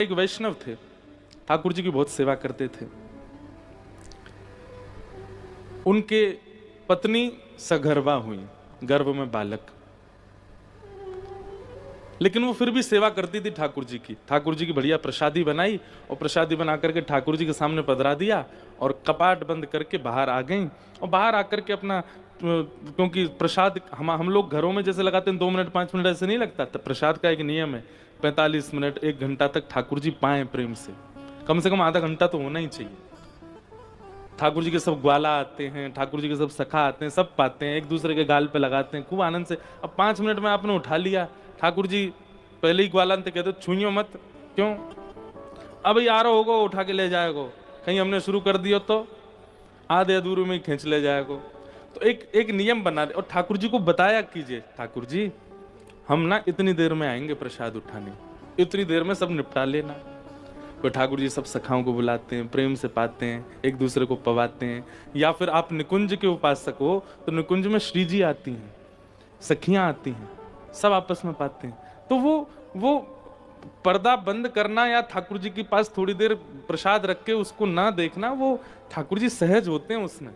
एक वैष्णव थे, ठाकुर जी की बहुत सेवा करते थे। उनके पत्नी सगर्भा हुई, गर्भ में बालक, लेकिन वो फिर भी सेवा करती थी ठाकुर जी की। ठाकुर जी की बढ़िया प्रसादी बनाई और प्रसादी बना करके ठाकुर जी के सामने पधरा दिया और कपाट बंद करके बाहर आ गई। और बाहर आकर के अपना, क्योंकि प्रसाद हम लोग घरों में जैसे लगाते हैं 2 मिनट 5 मिनट ऐसे नहीं लगता, तो प्रसाद का एक नियम है 45 मिनट 1 घंटा तक ठाकुर जी पाए प्रेम से कम आधा घंटा तो होना ही चाहिए। ठाकुर जी के सब ग्वाला आते हैं, ठाकुर जी के सब सखा आते हैं, सब पाते हैं, एक दूसरे के गाल पे लगाते हैं खूब आनंद से। अब 5 मिनट में आपने उठा लिया, ठाकुर जी पहले ही ग्वालांत कहते छुइयो मत, क्यों? अब यार होगा उठा के ले जाएगो, कहीं हमने शुरू कर दिया तो आधे अधूरे में ही खींच ले जाएगो। तो एक नियम बना दे और ठाकुर जी को बताया कीजिए, ठाकुर जी हम ना इतनी देर में आएंगे प्रसाद उठाने, इतनी देर में सब निपटा लेना। तो ठाकुर जी सब सखाओं को बुलाते हैं, प्रेम से पाते हैं, एक दूसरे को पवाते हैं। या फिर आप निकुंज के उपासक हो तो निकुंज में श्री जी आती हैं, सखियां आती हैं, सब आपस में पाते हैं। तो वो पर्दा बंद करना या ठाकुर जी के पास थोड़ी देर प्रसाद रख के उसको ना देखना, वो ठाकुर जी सहज होते हैं उसमें।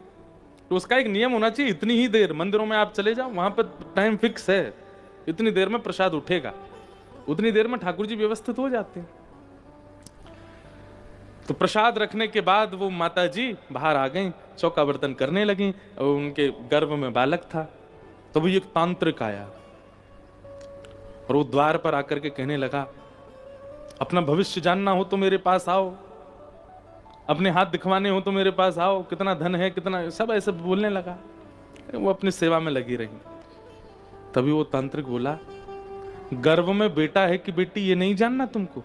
तो उसका एक नियम होना चाहिए, इतनी ही देर। मंदिरों में आप चले जाओ, वहां पर टाइम फिक्स है, इतनी देर में प्रसाद उठेगा, उतनी देर में ठाकुर जी व्यवस्थित हो जाते हैं। तो प्रसाद रखने के बाद वो माता जी बाहर आ गईं, चौका बर्तन करने लगीं और उनके गर्भ में बालक था। तो वो एक तांत्रिक आया और वो द्वार पर आकर के कहने लगा, अपना भविष्य जानना हो तो मेरे पास आओ, अपने हाथ दिखवाने हो तो मेरे पास आओ, कितना धन है कितना, सब ऐसे बोलने लगा। वो अपनी सेवा में लगी रही। तभी वो तांत्रिक बोला, गर्भ में बेटा है कि बेटी ये नहीं जानना तुमको?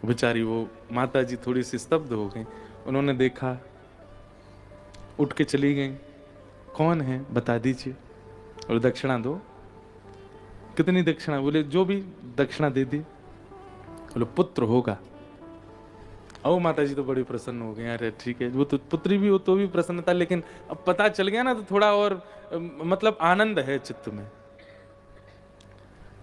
बेचारी वो माता जी थोड़ी सी स्तब्ध हो गई। उन्होंने देखा, उठ के चली गई, कौन है बता दीजिए और दक्षिणा दो। कितनी दक्षिणा? बोले जो भी दक्षिणा दे दी। बोले पुत्र होगा। ओ माता जी तो बड़ी प्रसन्न हो गई, अरे ठीक है, वो तो पुत्री भी हो तो भी प्रसन्न था, लेकिन अब पता चल गया ना तो थोड़ा और मतलब आनंद है चित्त में।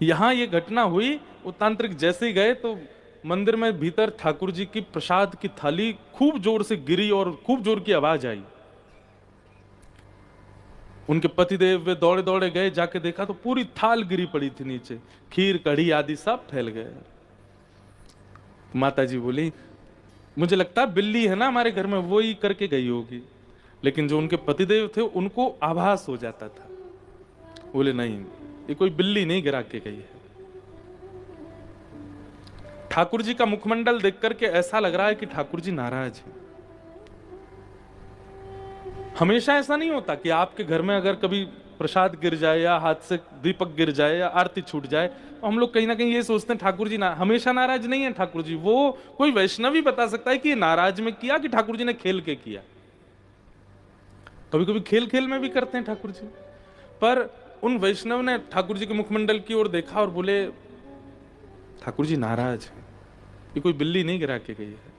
यहां ये घटना हुई, वो तांत्रिक जैसे ही गए तो मंदिर में भीतर ठाकुर जी की प्रसाद की थाली खूब जोर से गिरी और खूब जोर की आवाज आई। उनके पतिदेव वे दौड़े दौड़े गए, जाके देखा तो पूरी थाल गिरी पड़ी थी नीचे, खीर कढ़ी आदि सब फैल गए। माता जी बोली, मुझे लगता है बिल्ली है ना हमारे घर में, वो ही करके गई होगी। लेकिन जो उनके पतिदेव थे उनको आभास हो जाता था। बोले नहीं, ये कोई बिल्ली नहीं गिरा के गई है। ठाकुर जी का मुखमंडल देख करके ऐसा लग रहा है कि ठाकुर जी नाराज हैं। हमेशा ऐसा नहीं होता कि आपके घर में अगर कभी प्रसाद गिर जाए या हाथ से दीपक गिर जाए या आरती छूट जाए तो हम लोग कहीं ना कहीं ये सोचते हैं ठाकुर जी हमेशा नाराज नहीं है। ठाकुर जी, वो कोई वैष्णव ही बता सकता है कि ये नाराज में किया कि ठाकुर जी ने खेल के किया। कभी कभी खेल खेल में भी करते हैं ठाकुर जी। पर उन वैष्णव ने ठाकुर जी के मुखमंडल की ओर देखा और बोले, ठाकुर जी नाराज है, ये कोई बिल्ली नहीं गिरा के गई है।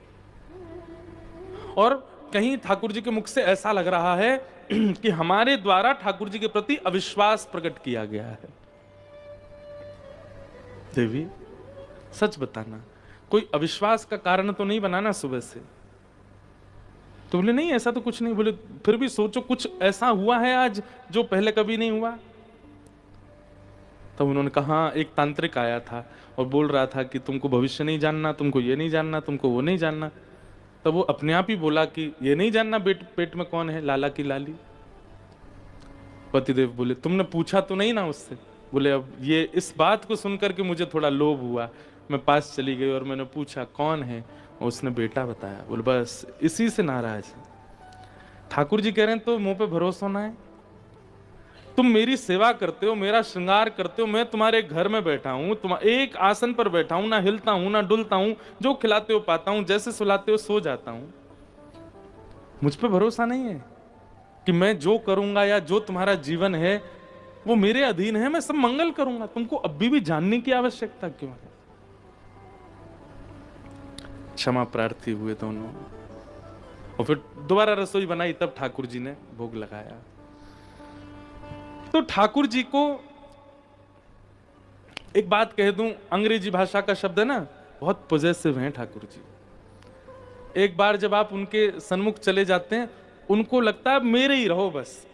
और कहीं ठाकुर जी के मुख से ऐसा लग रहा है कि हमारे द्वारा ठाकुर जी के प्रति अविश्वास प्रकट किया गया है। देवी सच बताना, कोई अविश्वास का कारण तो नहीं बनाना सुबह से? तो बोले नहीं, ऐसा तो कुछ नहीं। बोले फिर भी सोचो, कुछ ऐसा हुआ है आज जो पहले कभी नहीं हुआ? तब उन्होंने कहा, एक तांत्रिक आया था और बोल रहा था कि तुमको भविष्य नहीं जानना, तुमको ये नहीं जानना, तुमको वो नहीं जानना। तब वो अपने आप ही बोला कि ये नहीं जानना पेट में कौन है, लाला की लाली। पतिदेव बोले, तुमने पूछा तो नहीं ना उससे? बोले अब ये इस बात को सुनकर के मुझे थोड़ा लोभ हुआ, मैं पास चली गई और मैंने पूछा कौन है, उसने बेटा बताया। बोले बस इसी से नाराज है। ठाकुर जी कह रहे हैं तो मुंह पे भरोसा ना है? तुम मेरी सेवा करते हो, मेरा श्रृंगार करते हो, मैं तुम्हारे घर में बैठा हूं, तुम एक आसन पर बैठा हूं, ना हिलता हूं ना डुलता हूं, जो खिलाते हो पाता हूं, जैसे सुलाते हो सो जाता हूं। मुझ पे भरोसा नहीं है कि मैं जो करूंगा या जो तुम्हारा जीवन है वो मेरे अधीन है, मैं सब मंगल करूंगा। तुमको अभी भी जानने की आवश्यकता क्यों है? क्षमा प्रार्थी हुए दोनों और फिर दोबारा रसोई बनाई, तब ठाकुर जी ने भोग लगाया। तो ठाकुर जी को एक बात कह दूं, अंग्रेजी भाषा का शब्द है ना बहुत पॉजेसिव हैं ठाकुर जी। एक बार जब आप उनके सन्मुख चले जाते हैं, उनको लगता है मेरे ही रहो बस।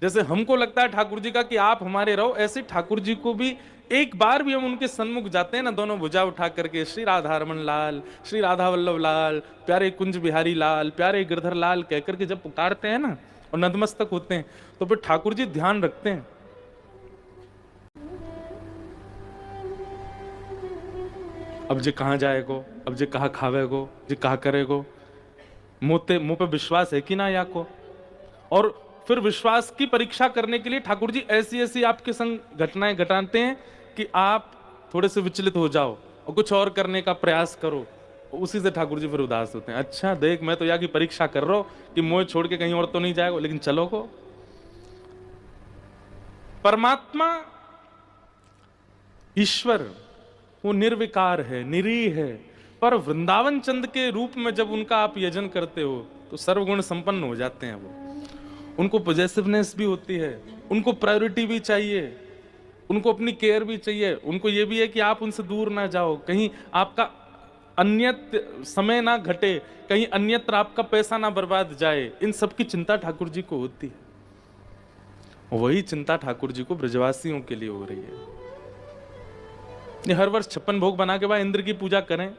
जैसे हमको लगता है ठाकुर जी का कि आप हमारे रहो, ऐसे ठाकुर जी को भी एक बार भी हम उनके सन्मुख जाते हैं ना, दोनों भुजा उठा करके श्री राधारमण लाल, श्री राधा वल्लभ लाल, प्यारे कुंज बिहारी लाल, प्यारे गिरधर लाल कह करके जब पुकारते हैं ना और नतमस्तक होते हैं, तो फिर ठाकुर जी ध्यान रखते हैं। अब जे कहाँ जाएगो, अब जे कहाँ खावेगो, जे कहाँ करेगो, मुंह पे विश्वास है कि ना या को। और फिर विश्वास की परीक्षा करने के लिए ठाकुर जी ऐसी ऐसी आपके संग घटनाएं घटाते हैं कि आप थोड़े से विचलित हो जाओ और कुछ और करने का प्रयास करो। उसी से ठाकुर जी फिर उदास होते हैं। अच्छा देख, मैं तो यहाँ की परीक्षा कर रहा हूं कि मोह छोड़ के कहीं और तो नहीं जाएगा, लेकिन चलो को। परमात्मा ईश्वर वो निर्विकार है, निरीह है, पर वृंदावन चंद के रूप में जब उनका आप यजन करते हो तो सर्वगुण संपन्न हो जाते हैं वो। उनको पॉजेसिवनेस भी होती है, उनको प्रायोरिटी भी चाहिए, उनको अपनी केयर भी चाहिए, उनको ये भी है कि आप उनसे दूर ना जाओ, कहीं आपका अन्यत्र समय ना घटे, कहीं अन्यत्र आपका पैसा ना बर्बाद जाए। इन सब की चिंता ठाकुर जी को होती है। वही चिंता ठाकुर जी को ब्रजवासियों के लिए हो रही है। ये हर वर्ष 56 भोग बना के बाद इंद्र की पूजा करें,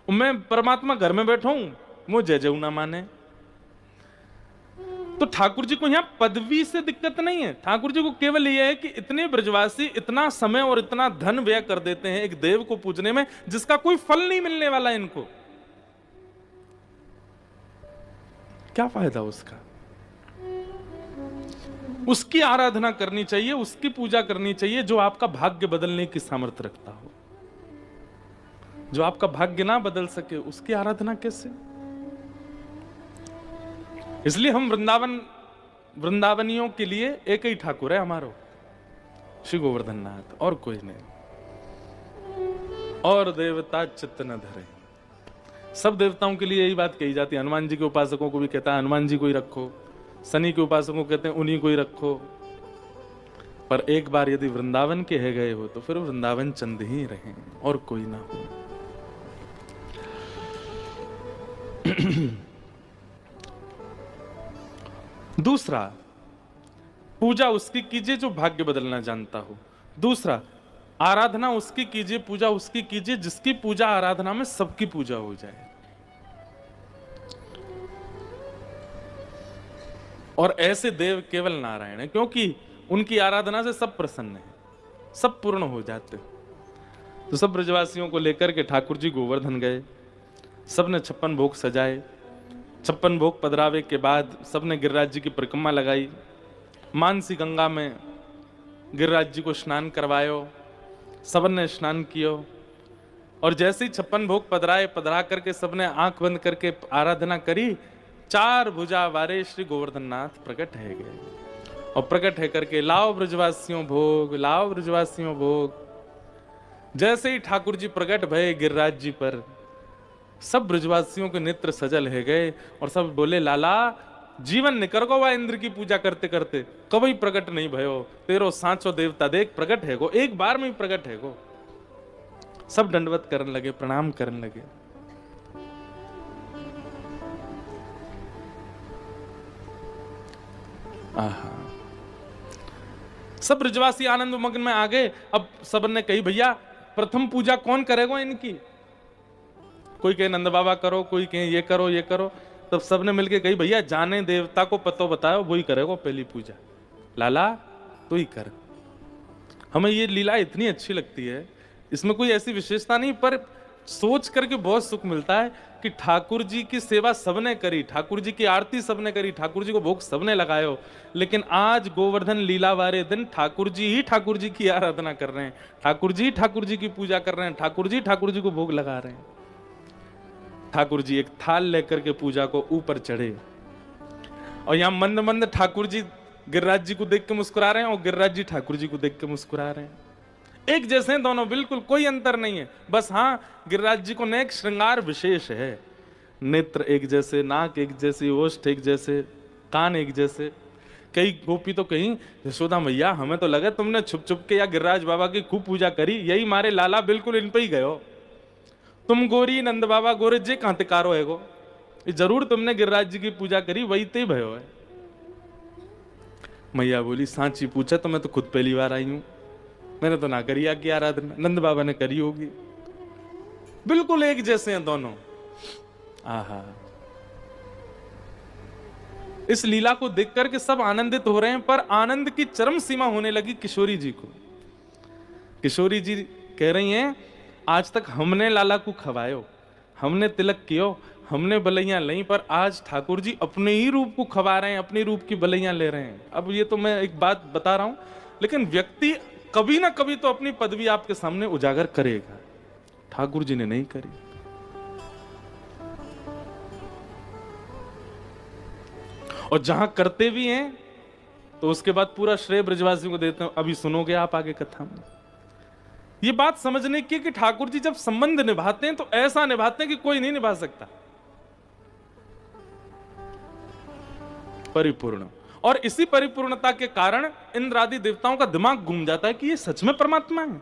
मैं परमात्मा घर में बैठा हूं, मुझे जय ना माने। तो ठाकुर जी को यहां पदवी से दिक्कत नहीं है, ठाकुर जी को केवल यह है कि इतने ब्रजवासी इतना समय और इतना धन व्यय कर देते हैं एक देव को पूजने में जिसका कोई फल नहीं मिलने वाला इनको, क्या फायदा उसका। उसकी आराधना करनी चाहिए, उसकी पूजा करनी चाहिए जो आपका भाग्य बदलने की सामर्थ्य रखता हो। जो आपका भाग्य ना बदल सके उसकी आराधना कैसे। इसलिए हम वृंदावनियों के लिए एक ही ठाकुर है हमारो, श्री गोवर्धन नाथ, और कोई नहीं। और देवता चित्त न धरे। सब देवताओं के लिए यही बात कही जाती है। हनुमान जी के उपासकों को भी कहता है हनुमान जी को ही रखो, शनि के उपासकों को कहते हैं उन्हीं को ही रखो। पर एक बार यदि वृंदावन के है गए हो तो फिर वृंदावन चंद ही रहें और कोई ना हो। दूसरा, पूजा उसकी कीजिए जो भाग्य बदलना जानता हो। दूसरा, आराधना उसकी कीजिए, पूजा उसकी कीजिए जिसकी पूजा आराधना में सबकी पूजा हो जाए। और ऐसे देव केवल नारायण है, क्योंकि उनकी आराधना से सब प्रसन्न है, सब पूर्ण हो जाते। तो सब ब्रजवासियों को लेकर के ठाकुर जी गोवर्धन गए, सबने 56 भोग सजाए। 56 भोग पधरावे के बाद सबने गिरिराज जी की परिक्रमा लगाई, मानसी गंगा में गिरिराज जी को स्नान करवायो, सबने स्नान कियो। और जैसे ही 56 भोग पधरा करके सबने आंख बंद करके आराधना करी, 4 भुजा वारे श्री गोवर्धन नाथ प्रकट है गए। और प्रकट है करके लाओ ब्रजवासियों भोग, लाओ ब्रजवासियों भोग। जैसे ही ठाकुर जी प्रकट भये गिरिराज जी पर, सब ब्रजवासियों के नेत्र सजल है गए और सब बोले लाला जीवन निकर गो वा इंद्र की पूजा करते करते कभी प्रकट नहीं भयो, तेरो सांचो देवता देख प्रकट है गो, एक बार में ही प्रकट है गो। सब दंडवत करने लगे, प्रणाम करने लगे। आहा, सब ब्रजवासी आनंद मग्न में आ गए। अब सब ने कही भैया प्रथम पूजा कौन करेगा इनकी। कोई कहे नंद बाबा करो, कोई कहे ये करो ये करो। तब सबने मिलके कही भैया जाने देवता को पतो बताओ, वही करेगा पहली पूजा। लाला तू ही कर। हमें ये लीला इतनी अच्छी लगती है, इसमें कोई ऐसी विशेषता नहीं, पर सोच करके बहुत सुख मिलता है कि ठाकुर जी की सेवा सबने करी, ठाकुर जी की आरती सबने करी, ठाकुर जी को भोग सबने लगायो, लेकिन आज गोवर्धन लीला वाले दिन ठाकुर जी की आराधना कर रहे हैं, ठाकुर जी की पूजा कर रहे हैं, ठाकुर जी को भोग लगा रहे हैं। ठाकुर जी एक थाल लेकर के पूजा को ऊपर चढ़े और यहां मंद मंद ठाकुर जी गिरिराज जी को देख के मुस्कुरा रहे हैं और गिरिराज जी ठाकुर जी को देख के मुस्कुरा रहे हैं। एक जैसे हैं दोनों, बिल्कुल कोई अंतर नहीं है। बस हाँ, गिरिराज जी को नेक श्रृंगार विशेष है, नेत्र एक जैसे, नाक एक जैसी, ओष्ठ एक जैसे, कान एक जैसे। कई गोपी तो कहीं यशोदा मैया हमें तो लगा तुमने छुप छुप के या गिरिराज बाबा की खूब पूजा करी, यही मारे लाला बिल्कुल इन पे ही गए हो। तुम गोरी नंद बाबा गोरे जे कहां तिकारो है गो, जरूर तुमने गिरिराज जी की पूजा करी, वही ते भयो है। मैया बोली सांची पूछा तो मैं तो खुद पहली बार आई हूं, मैंने तो ना करी आगे आराधना, नंद बाबा ने करी होगी। बिल्कुल एक जैसे हैं दोनों। आहा, इस लीला को देख करके सब आनंदित हो रहे हैं, पर आनंद की चरम सीमा होने लगी किशोरी जी को। किशोरी जी कह रही हैं, आज तक हमने लाला को खवायो, हमने तिलक कियो, हमने बलैया ली, पर आज ठाकुर जी अपने ही रूप को खवा रहे हैं, अपने रूप की बलैया ले रहे हैं। अब ये तो मैं एक बात बता रहा हूं, लेकिन व्यक्ति कभी ना कभी तो अपनी पदवी आपके सामने उजागर करेगा। ठाकुर जी ने नहीं करी। और जहां करते भी हैं तो उसके बाद पूरा श्रेय ब्रजवासियों को देते हैं। अभी सुनोगे आप आगे कथा में। ये बात समझने की कि ठाकुर जी जब संबंध निभाते हैं तो ऐसा निभाते हैं कि कोई नहीं निभा सकता, परिपूर्ण। और इसी परिपूर्णता के कारण इंद्र आदि देवताओं का दिमाग घूम जाता है कि ये सच में परमात्मा है।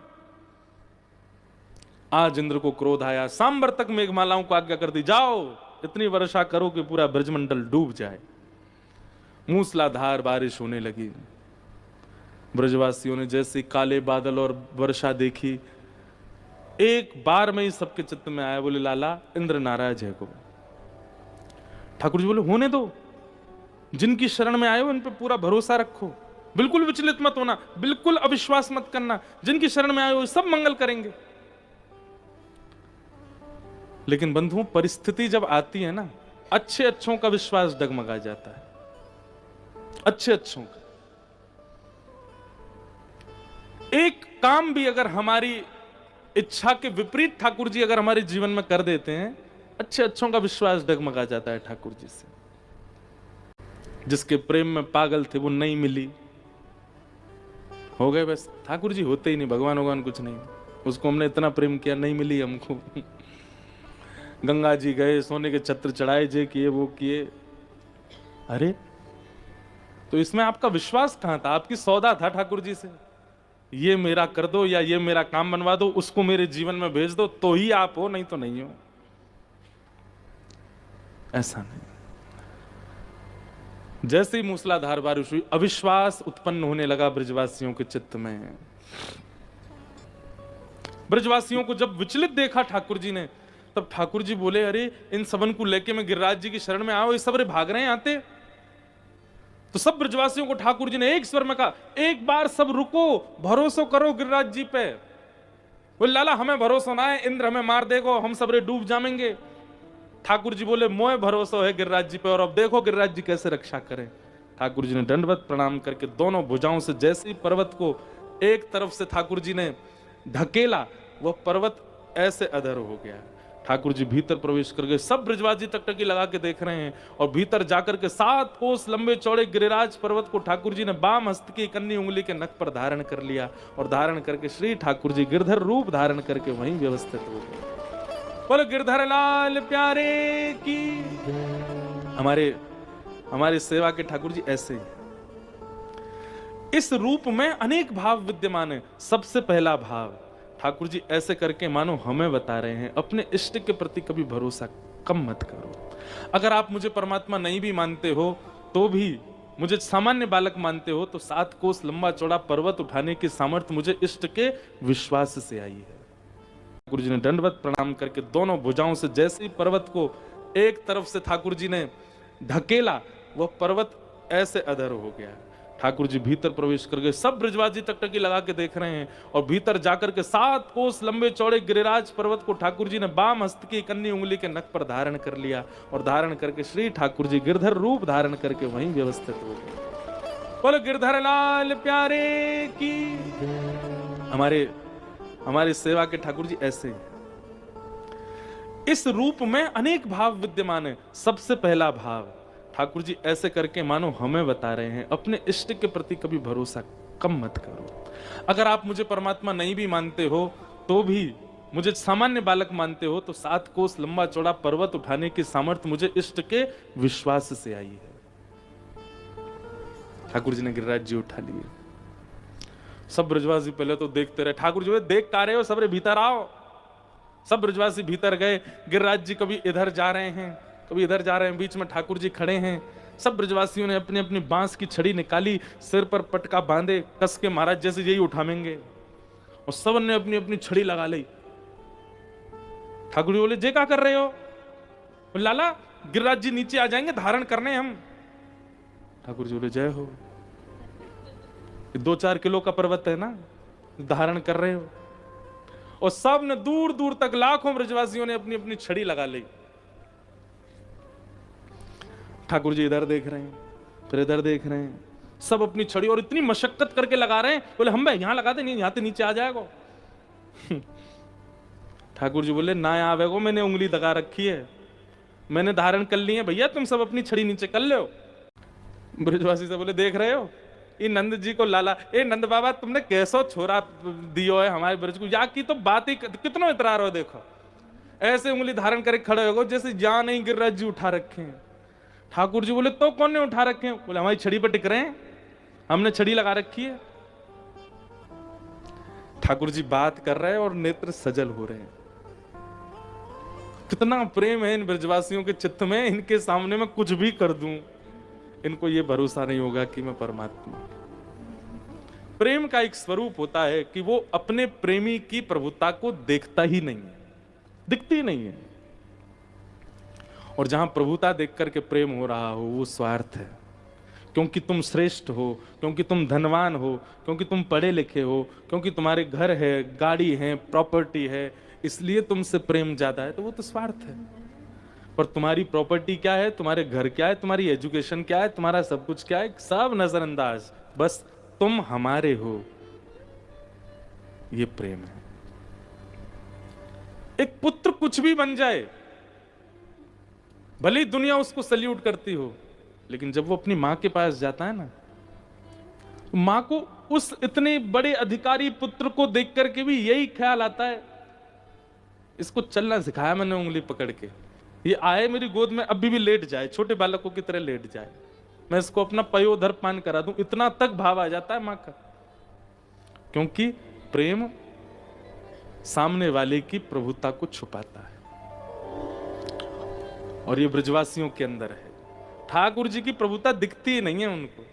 आज इंद्र को क्रोध आया, सांबर तक मेघमालाओं को आज्ञा कर दी, जाओ इतनी वर्षा करो कि पूरा ब्रजमंडल डूब जाए। मूसलाधार बारिश होने लगी। ब्रजवासियों ने जैसे काले बादल और वर्षा देखी, एक बार में ही सबके चित्त में आया, बोले लाला इंद्र नाराज है को। ठाकुर जी बोले होने दो, जिनकी शरण में आए हो इन पे पूरा भरोसा रखो, बिल्कुल विचलित मत होना, बिल्कुल अविश्वास मत करना, जिनकी शरण में आए हो सब मंगल करेंगे। लेकिन बंधुओं, परिस्थिति जब आती है ना, अच्छे अच्छों का विश्वास डगमगा जाता है, अच्छे अच्छों का। एक काम भी अगर हमारी इच्छा के विपरीत ठाकुर जी अगर हमारे जीवन में कर देते हैं, अच्छे अच्छों का विश्वास डगमगा जाता है ठाकुर जी से। जिसके प्रेम में पागल थे वो नहीं मिली, हो गए बस। ठाकुर जी होते ही नहीं, भगवान भगवान कुछ नहीं, उसको हमने इतना प्रेम किया, नहीं मिली हमको। गंगा जी गए, सोने के छत्र चढ़ाए, जे किए वो किए, अरे तो इसमें आपका विश्वास कहां था? आपकी सौदा था ठाकुर जी से, ये मेरा कर दो या ये मेरा काम बनवा दो, उसको मेरे जीवन में भेज दो, तो ही आप हो, नहीं तो नहीं हो। ऐसा नहीं। जैसे ही मूसलाधार बारिश हुई, अविश्वास उत्पन्न होने लगा ब्रजवासियों के चित्त में। ब्रजवासियों को जब विचलित देखा ठाकुर जी ने, तब ठाकुर जी बोले, अरे इन सबन को लेके मैं गिरिराज जी की शरण में आओ, ये सब भाग रहे हैं आते। तो सब ब्रजवासियों को ठाकुर जी ने एक स्वर में कहा, एक बार सब रुको, भरोसा करो गिरिराज जी पे। बोले लाला हमें भरोसा ना है, इंद्र हमें मार देगो, हम सबरे डूब जाएंगे। ठाकुर जी बोले मोह भरोसा है गिरिराज जी पे, और अब देखो गिरिराज जी कैसे रक्षा करें। ठाकुर जी ने दंडवत प्रणाम करके दोनों भुजाओं से जैसे ही पर्वत को एक तरफ से ठाकुर जी ने ढकेला, वह पर्वत ऐसे अधर हो गया। ठाकुर जी भीतर प्रवेश कर गए। सब ब्रजवासी टकटकी लगा के देख रहे हैं, और भीतर जाकर के 7 कोस लंबे चौड़े गिरिराज पर्वत को ठाकुर जी ने बाम हस्त की कन्नी उंगली के नख पर धारण कर लिया, और धारण करके श्री ठाकुर जी गिरधर रूप धारण करके वहीं व्यवस्थित हो गए। बोलो गिरधर लाल प्यारे की। हमारे सेवा के ठाकुर जी ऐसे ही। इस रूप में अनेक भाव विद्यमान है। सबसे पहला भाव, ठाकुर जी ऐसे करके मानो हमें बता रहे हैं, अपने इष्ट के प्रति कभी भरोसा कम मत करो। अगर आप मुझे परमात्मा नहीं भी मानते हो, तो भी मुझे सामान्य बालक मानते हो, तो 7 कोस लंबा चौड़ा पर्वत उठाने की सामर्थ्य मुझे इष्ट के विश्वास से आई है। ठाकुर जी ने दंडवत प्रणाम करके दोनों भुजाओं से जैसे ही पर्वत को एक तरफ से ठाकुर जी ने ढकेला, वह पर्वत ऐसे अधर हो गया। ठाकुर जी भीतर प्रवेश कर गए। सब ब्रजवासी टकटकी लगा के देख रहे हैं, और भीतर जाकर के 7 कोस लंबे चौड़े गिरिराज पर्वत को ठाकुर जी ने बाम हस्त की कन्नी उंगली के नख पर धारण कर लिया, और धारण करके श्री ठाकुर जी गिरधर रूप धारण करके वहीं व्यवस्थित हो गए। बोलो गिरधर लाल प्यारे की। हमारे सेवा के ठाकुर जी ऐसे हैं। इस रूप में अनेक भाव विद्यमान है। सबसे पहला भाव, ठाकुर जी ऐसे करके मानो हमें बता रहे हैं, अपने इष्ट के प्रति कभी भरोसा कम मत करो। अगर आप मुझे परमात्मा नहीं भी मानते हो, तो भी मुझे सामान्य बालक मानते हो, तो 7 कोस लंबा चौड़ा पर्वत उठाने की सामर्थ्य मुझे इष्ट के विश्वास से आई है। ठाकुर जी ने गिरिराज जी उठा लिए। सब ब्रजवासी पहले तो देखते रहे। ठाकुर जी देख का रहे हो, सबरे भीतर आओ। सब ब्रजवासी भीतर गए। गिरिराज जी कभी इधर जा रहे हैं, कभी इधर जा रहे हैं, बीच में ठाकुर जी खड़े हैं। सब ब्रजवासियों ने अपनी अपनी बांस की छड़ी निकाली, सिर पर पटका बांधे, कस के महाराज जैसे यही उठावेंगे, और सब ने अपनी अपनी छड़ी लगा ली। ठाकुर जी बोले, जे क्या कर रहे हो? लाला गिरिराज जी नीचे आ जाएंगे, धारण करने हम। ठाकुर जी बोले, जय हो। 2-4 किलो का पर्वत है ना, धारण कर रहे हो। और सब ने दूर दूर तक लाखों ब्रजवासियों ने अपनी अपनी छड़ी लगा ली। ठाकुर जी इधर देख रहे हैं, फिर इधर देख रहे हैं, सब अपनी छड़ी और इतनी मशक्कत करके लगा रहे हैं। बोले, हम भाई यहां लगा दे, नहीं यहां से नीचे आ जाएगा। ठाकुर जी बोले, ना आवेगो, मैंने उंगली दगा रखी है, मैंने धारण कर ली है भैया, तुम सब अपनी छड़ी नीचे कर लो। ब्रजवासी से बोले, देख रहे हो ये नंद जी को लाला, ए नंद बाबा तुमने कैसो छोरा दियो है हमारे ब्रज को, या की तो बात ही कितना इतरा रहो, देखो ऐसे उंगली धारण करके खड़े हो जैसे जा नहीं गिरिराज जी उठा रखे हैं। ठाकुर जी बोले, तो कौन ने उठा रखे हैं? बोले, हमारी छड़ी पर टिक रहे हैं, हमने छड़ी लगा रखी है। ठाकुर जी बात कर रहे हैं और नेत्र सजल हो रहे हैं। कितना प्रेम है इन ब्रजवासियों के चित्त में, इनके सामने मैं कुछ भी कर दूं, इनको ये भरोसा नहीं होगा कि मैं परमात्मा। प्रेम का एक स्वरूप होता है कि वो अपने प्रेमी की प्रभुता को देखता ही नहीं है, दिखती नहीं है। और जहां प्रभुता देख करके प्रेम हो रहा हो, वो स्वार्थ है। क्योंकि तुम श्रेष्ठ हो, क्योंकि तुम धनवान हो, क्योंकि तुम पढ़े लिखे हो, क्योंकि तुम्हारे घर है, गाड़ी है, प्रॉपर्टी है, इसलिए तुमसे प्रेम ज्यादा है, तो वो तो स्वार्थ है। पर तुम्हारी प्रॉपर्टी क्या है, तुम्हारे घर क्या है, तुम्हारी एजुकेशन क्या है, तुम्हारा सब कुछ क्या है, सब नजरअंदाज, बस तुम हमारे हो, ये प्रेम है। एक पुत्र कुछ भी बन जाए, भले दुनिया उसको सल्यूट करती हो, लेकिन जब वो अपनी मां के पास जाता है ना, मां को उस इतने बड़े अधिकारी पुत्र को देख करके भी यही ख्याल आता है, इसको चलना सिखाया मैंने उंगली पकड़ के, ये आए मेरी गोद में अभी भी लेट जाए, छोटे बालकों की तरह लेट जाए, मैं इसको अपना पयोधर पान करा दूं, इतना तक भाव आ जाता है मां का। क्योंकि प्रेम सामने वाले की प्रभुता को छुपाता है, और ये ब्रजवासियों के अंदर है। ठाकुर जी की प्रभुता दिखती ही नहीं है उनको।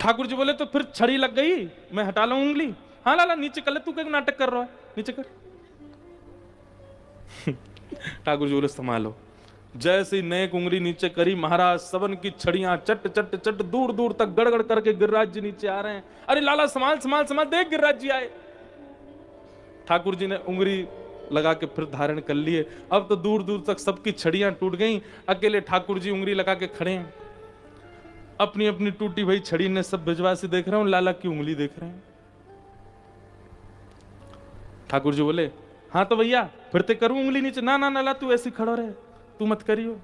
ठाकुर जी बोले, तो फिर छड़ी लग गई, मैं हटा लूं उंगली? हाँ लाला नीचे कर ले, तू क्या नाटक कर रहा है, नीचे कर। ठाकुर जी बोले, संभालो। जैसे ही नेक उंगली नीचे करी, महाराज सबन की छड़ियां चट चट चट दूर दूर तक गड़गड़ करके गिरिराज जी नीचे आ रहे हैं। अरे लाला संभाल संभाल संभाल, देख गिरिराज जी आए। ठाकुर जी ने उंगली लगा के फिर धारण कर लिए। अब तो दूर दूर तक सबकी छड़ियां टूट गईं, अकेले ठाकुर जी उंगली लगा के खड़े हैं। अपनी अपनी टूटी हुई छड़ी ने सब ब्रजवासी देख रहे हैं, लाला की उंगली देख रहे हैं। ठाकुर जी बोले, हाँ तो भैया फिर ते करूं उंगली नीचे? ना ना ना, तू ऐसी खड़ो रहे, तू मत करियो।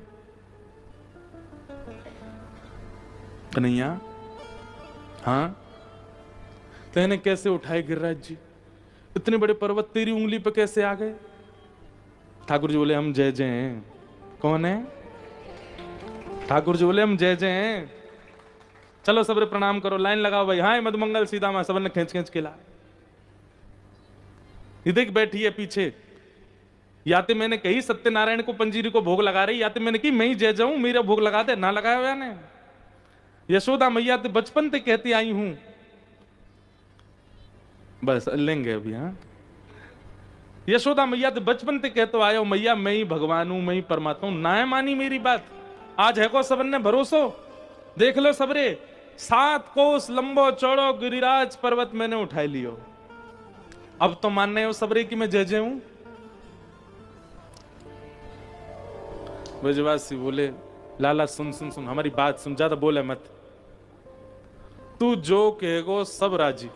कन्हैया, हाँ तेने कैसे उठाए गिरिराज जी, इतने बड़े पर्वत तेरी उंगली पे कैसे आ गए? ठाकुर जी बोले, हम जय जय हैं। कौन है? ठाकुर जी बोले, हम जय जय हैं। चलो सबरे प्रणाम करो, लाइन लगाओ भाई। हाँ मधुमंगल सीता मां, सबने खींच खींच के ला। ये देख बैठी है पीछे, या तो मैंने कही सत्यनारायण को पंजीरी को भोग लगा रही, या तो मैंने कही मैं ही जय जाऊं, मेरा भोग लगा दे, ना लगाया हुआ ने। यशोदा मैया तो बचपन से कहती आई हूं, बस लेंगे अभी। हाँ यशोदा मैया तो बचपन से कहते आए हो, मैया मैं ही भगवान हूं, मैं ही परमात्मा हूं, ना मानी मेरी बात। आज है को सबन ने भरोसो, देख लो सबरे, 7 कोस लंबो चौड़ो गिरिराज पर्वत मैंने उठा लियो। अब तो मानने हो सबरे कि मैं जय जय हूं? ब्रजवासी बोले, लाला सुन सुन सुन, हमारी बात सुन, ज्यादा बोले मत। तू जो कहेगो सब राजी।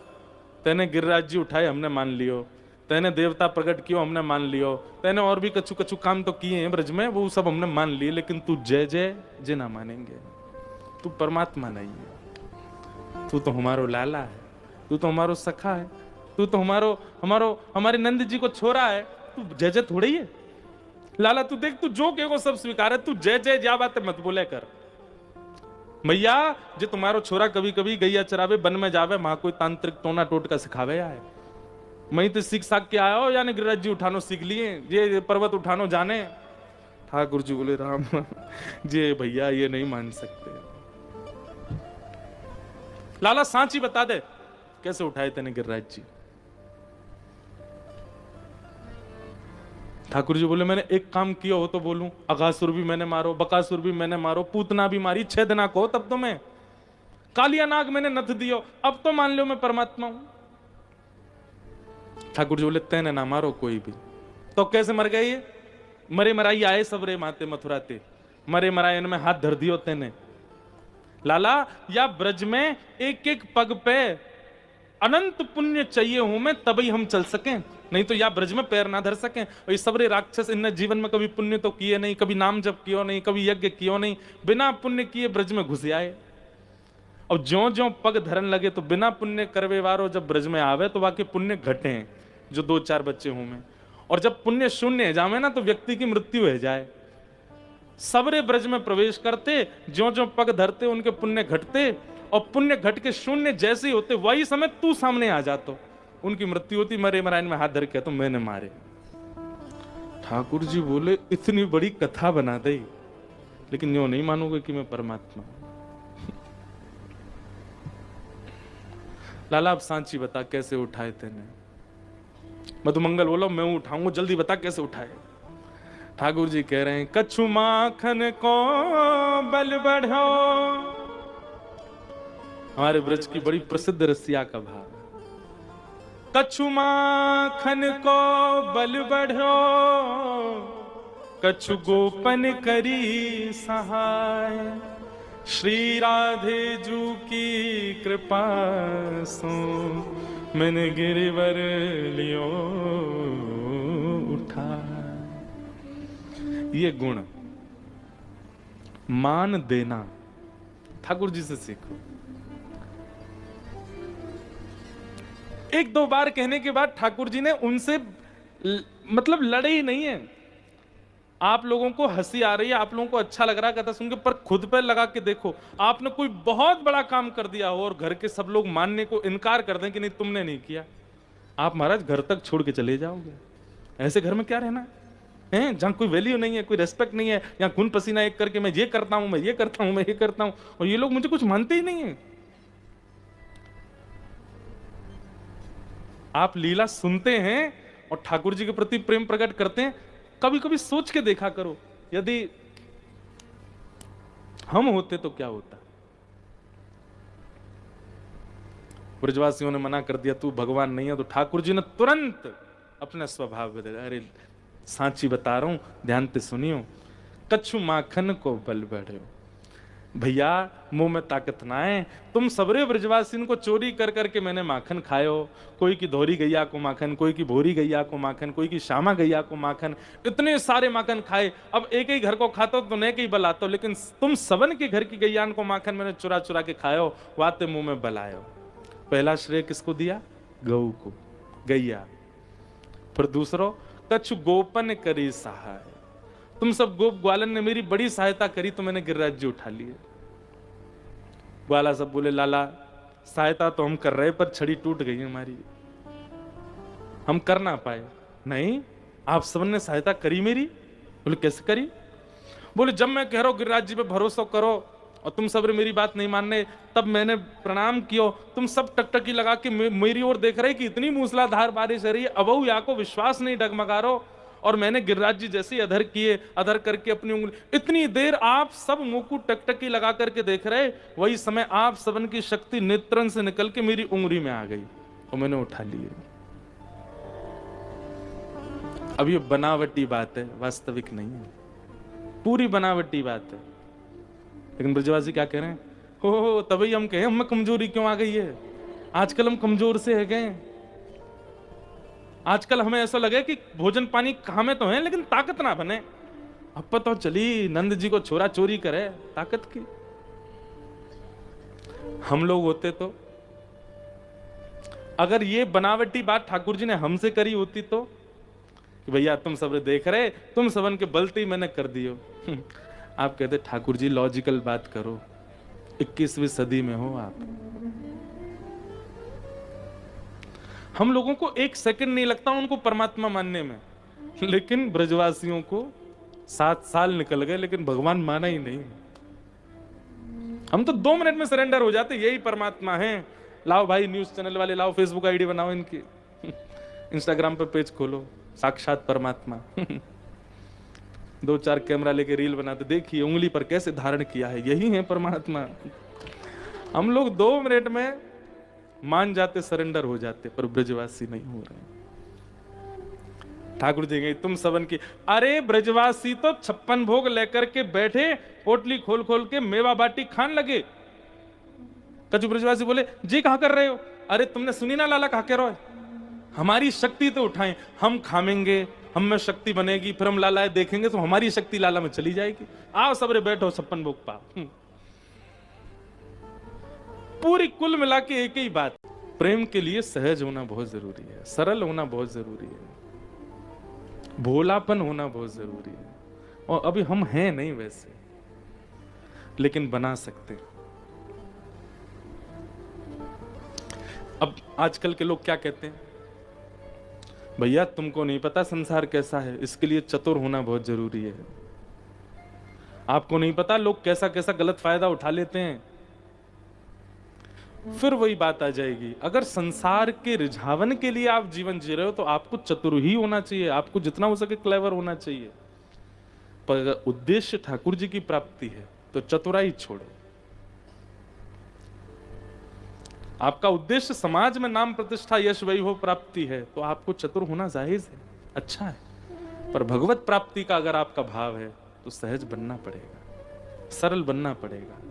तेने गिरिराज जी उठाए, हमने मान लियो। तेने देवता प्रकट कियो, हमने मान लियो। तेने और भी कछु कछु काम तो किए हैं ब्रज में, वो सब हमने मान लिए, लेकिन तू जय जय जे ना मानेंगे। तू परमात्मा नहीं है, तू तो हमारो लाला है, तू तो हमारो सखा है, तू तो हमारे नंद जी को छोरा है। तू जय जय थोड़ी है लाला, तू देख, तू जो कहेगो सब स्वीकार है, तू जय जय जा बात मत बोले कर। भैया जे तुम्हारो छोरा कभी कभी गैया चरावे वन में जावे, वहां कोई तांत्रिक टोना टोटका सिखावे आए, मैं तो सीख साख के आया हो, यानी गिरिराज जी उठानो सीख लिए, ये पर्वत उठानो जाने। ठाकुर जी बोले राम जे भैया ये नहीं मान सकते। लाला सांची बता दे कैसे उठाए तेने गिरिराज जी। ठाकुर जी बोले मैंने एक काम किया हो तो बोलूं, अगासुर भी मैंने मारो, बकासुर भी मैंने मारो, पूतना भी मारी, 6 दिना को तब तो मैं, कालिया नाग मैंने नथ दियो, अब तो मान लो मैं परमात्मा हूं। ठाकुर जी बोले तेने ना मारो कोई भी, तो कैसे मर गए ये? मरे मराई आए सबरे माते मथुराते, मरे मराए इनमें हाथ धर दियो तेने। लाला या ब्रज में एक एक पग पे अनंत पुण्य चाहिए हूं मैं, तभी हम चल सकें, नहीं तो या ब्रज में पैर ना धर सकें। और ये सबरे राक्षस इनने जीवन में कभी पुण्य तो किए नहीं, कभी नाम जप कियो नहीं, कभी यज्ञ कियो नहीं, बिना पुण्य किए ब्रज में घुस आए। और ज्यो ज्यो पग धरन लगे तो बिना पुण्य करवे वारो जब ब्रज में आवे तो वाके पुण्य घटे हैं, जो 2-4 बच्चे हूं मैं। और जब पुण्य शून्य जावे ना तो व्यक्ति की मृत्यु हो जाए। सबरे ब्रज में प्रवेश करते, ज्यो ज्यो पग धरते उनके पुण्य घटते, और पुण्य घट के शून्य जैसे ही होते वही समय तू सामने आ जातो, उनकी मृत्यु होती, मरे मराइन में हाथ धर के तो मैंने मारे। ठाकुर जी बोले इतनी बड़ी कथा बना दे, लेकिन यो नहीं मानोगे कि मैं परमात्मा। लाला अब सांची बता कैसे उठाए तेने? मधुमंगल बोलो मैं उठाऊंगा, जल्दी बता कैसे उठाए। ठाकुर जी कह रहे हैं कछु माखन को बल बढ़ो, हमारे ब्रज की बड़ी प्रसिद्ध रसिया का भाव, कछु माखन को बल बढ़ो, कछु गोपन करी सहाय, श्री राधे जू की कृपा सो मैंने गिरिवर लियो उठा। ये गुण मान देना ठाकुर जी से सीखो। 1-2 बार कहने के बाद ठाकुर जी ने उनसे मतलब लड़े ही नहीं है। आप लोगों को हंसी आ रही है, आप लोगों को अच्छा लग रहा है कथा सुन के, पर खुद पे लगा के देखो, आपने कोई बहुत बड़ा काम कर दिया हो और घर के सब लोग मानने को इनकार कर दें कि नहीं तुमने नहीं किया, आप महाराज घर तक छोड़ के चले जाओगे। ऐसे घर में क्या रहना है जहां कोई वैल्यू नहीं है, कोई रेस्पेक्ट नहीं है, यहाँ खून पसीना एक करके मैं ये करता हूं, मैं ये करता हूं, मैं ये करता हूं, और ये लोग मुझे कुछ मानते ही नहीं है। आप लीला सुनते हैं और ठाकुर जी के प्रति प्रेम प्रकट करते हैं, कभी कभी सोच के देखा करो, यदि हम होते तो क्या होता। ब्रजवासियों ने मना कर दिया तू भगवान नहीं है, तो ठाकुर जी ने तुरंत अपना स्वभाव बदला। अरे सांची बता रहा हूं, ध्यान से सुनियो, कछु माखन को बल बढ़ो, भैया मुंह में ताकत ना है, तुम सबरे ब्रजवासी को चोरी कर करके मैंने माखन खायो, कोई की धोरी गैया को माखन, कोई की भोरी गैया को माखन, कोई की श्यामा गैया को माखन, इतने सारे माखन खाए। अब एक ही घर को खातो तो नहीं कहीं बलातो, लेकिन तुम सबन के घर की गैयान को माखन मैंने चुरा चुरा के खायो, वाते मुंह में बलायो। पहला श्रेय किसको दिया? गऊ को, गैया। फिर दूसरो कछु गोपन करी सहाय, तुम सब गोप ग्वालन ने मेरी बड़ी सहायता करी तो मैंने गिरिराज जी उठा लिए। ग्वाला सब बोले लाला सहायता तो हम कर रहे पर छड़ी टूट गई हमारी, हम कर ना पाए। नहीं आप सबन ने सहायता करी मेरी। बोले कैसे करी? बोले जब मैं कह रहा हूं गिरिराज जी पे भरोसा करो और तुम सब मेरी बात नहीं मानने, तब मैंने प्रणाम किया, तुम सब टकटकी लगा के मेरी ओर देख रहे कि इतनी मूसलाधार बारिश हो रही है, अबू या को विश्वास नहीं डगमगा रहा, और मैंने गिरिराज जी जैसे ही अधर किए, अधर करके अपनी उंगली, इतनी देर आप सब मुंह को टकटकी लगा करके देख रहे, वही समय आप सबन की शक्ति नेत्रन से निकल के मेरी उंगली में आ गई और मैंने उठा लिए। अब ये बनावटी बात है, वास्तविक नहीं है, पूरी बनावटी बात है। लेकिन ब्रजवासी क्या कह रहे हैं? हो तभी हम कहें हमें कमजोरी क्यों आ गई है, आजकल हम कमजोर से है गए, आजकल हमें ऐसा लगे कि भोजन पानी कहाँ में तो है लेकिन ताकत ना बने। अब तो चली नंद जी को छोरा चोरी करे, ताकत की। हम लोग होते तो, अगर ये बनावटी बात ठाकुर जी ने हमसे करी होती तो, कि भैया तुम सब देख रहे, तुम सबन के बलती मैंने कर दियो। आप कहते ठाकुर जी लॉजिकल बात करो, 21वीं सदी में हो आप। हम लोगों को एक सेकंड नहीं लगता उनको परमात्मा मानने में, लेकिन ब्रजवासियों को 7 साल निकल गए लेकिन भगवान माना ही नहीं। हम तो 2 मिनट में सरेंडर हो जाते, यही परमात्मा है। लाओ भाई न्यूज चैनल वाले, लाओ फेसबुक आईडी बनाओ इनकी, इंस्टाग्राम पे पेज खोलो, साक्षात परमात्मा। 2-4 कैमरा लेके रील बनाते, देखिए उंगली पर कैसे धारण किया है, यही है परमात्मा। हम लोग 2 मिनट में मान जाते, सरेंडर हो जाते, पर ब्रजवासी नहीं हो रहे। ठाकुर जी गई तुम सबन की, अरे ब्रजवासी तो 56 भोग लेकर के बैठे, पोटली खोल खोल के मेवा बाटी खान लगे। कछु ब्रजवासी बोले जी कहां कर रहे हो? अरे तुमने सुनी ना लाला कहा कह रहा है, हमारी शक्ति तो उठाएं, हम खामेंगे, हम में शक्ति बनेगी, फिर हम लाला देखेंगे तो हमारी शक्ति लाला में चली जाएगी। आओ सबरे बैठो 56 भोग पाओ। पूरी कुल मिला के एक ही बात, प्रेम के लिए सहज होना बहुत जरूरी है, सरल होना बहुत जरूरी है, भोलापन होना बहुत जरूरी है। और अभी हम हैं नहीं वैसे, लेकिन बना सकते हैं। अब आजकल के लोग क्या कहते हैं, भैया तुमको नहीं पता संसार कैसा है, इसके लिए चतुर होना बहुत जरूरी है। आपको नहीं पता लोग कैसा कैसा गलत फायदा उठा लेते हैं। फिर वही बात आ जाएगी, अगर संसार के रिझावन के लिए आप जीवन जी रहे हो तो आपको चतुर ही होना चाहिए, आपको जितना हो सके क्लेवर होना चाहिए। पर अगर उद्देश्य ठाकुर जी की प्राप्ति है तो चतुराई छोड़ो। आपका उद्देश्य समाज में नाम प्रतिष्ठा यश वैभव प्राप्ति है तो आपको चतुर होना जायज है, अच्छा है। पर भगवत प्राप्ति का अगर आपका भाव है तो सहज बनना पड़ेगा, सरल बनना पड़ेगा।